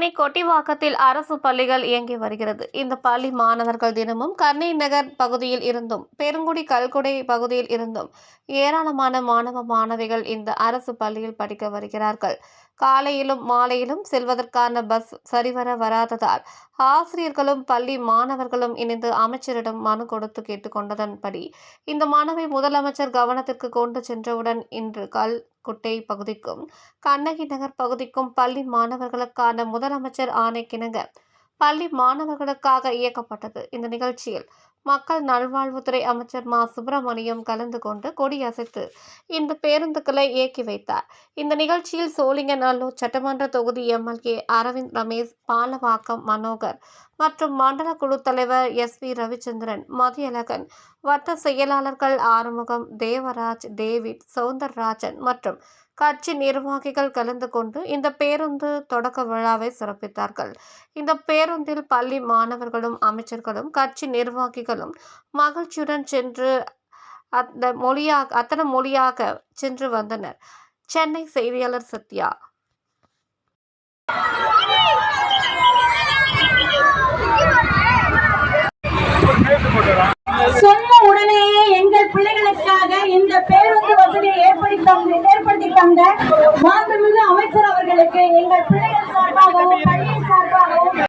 சென்னை கொட்டிவாக்கத்தில் அரசு பள்ளிகள் இயங்கி வருகிறது. இந்த பள்ளி மாணவர்கள் தினமும் கண்ணை நகர் பகுதியில் இருந்தும் பெருங்குடி கல்குடை பகுதியில் இருந்தும் ஏராளமான மாணவ மாணவிகள் இந்த அரசு பள்ளியில் படிக்க வருகிறார்கள். காலையிலும் மாலையிலும் செல்வதற்கான பஸ் சரிவர வராததால் ஆசிரியர்களும் பள்ளி மாணவர்களும் இணைந்து அமைச்சரிடம் மனு கொடுத்து கேட்டுக்கொண்டதன்படி இந்த மனுவை முதலமைச்சர் கவனத்திற்கு கொண்டு சென்றவுடன் இன்று கல்குட்டை பகுதிக்கும் கண்ணகி நகர் பகுதிக்கும் பள்ளி மாணவர்களுக்கான முதலமைச்சர் ஆணைக்கிணங்க பள்ளி மாணவர்களுக்காக இயக்கப்பட்டது. இந்த நிகழ்ச்சியில் மக்கள் நல்வாழ்வுத்துறை அமைச்சர் மா. சுப்பிரமணியம் கலந்து கொண்டு கொடியசைத்து இந்த பேருந்துகளை இயக்கி வைத்தார். இந்த நிகழ்ச்சியில் சோழிங்கநல்லூர் சட்டமன்ற தொகுதி எம்எல்ஏ அரவிந்த் ரமேஷ், பாலவாக்கம் மனோகர் மற்றும் மண்டல குழு தலைவர் எஸ்.வி. ரவிச்சந்திரன், மதியழகன், வட்ட செயலாளர்கள் ஆறுமுகம், தேவராஜ், டேவிட், சவுந்தரராஜன் மற்றும் கட்சி நிர்வாகிகள் கலந்து கொண்டு இந்த பேருந்து தொடக்க விழாவை சிறப்பித்தார்கள். இந்த பேருந்தில் பள்ளி மாணவர்களும் அமைச்சர்களும் கட்சி நிர்வாகிகளும் மகிழ்ச்சியுடன் சென்று அத்தனை மொழியாக சென்று வந்தனர். சென்னை செய்தியாளர் சத்யா. சொன்ன உடனேயே எங்கள் பிள்ளைகளுக்காக இந்த பேருந்து வசதியை ஏற்படுத்தி தந்த மாண்புமிகு அமைச்சர் அவர்களுக்கு எங்கள் பிள்ளைகள் சார்பாகவும் பள்ளியின் சார்பாகவும்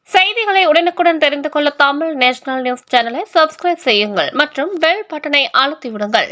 செய்திகளை உடனுக்குடன் தெரிந்து கொள்ள தமிழ் நேஷனல் நியூஸ் சேனலை சப்ஸ்கிரைப் செய்யுங்கள் மற்றும் பெல் பட்டனை அழுத்தி விடுங்கள்.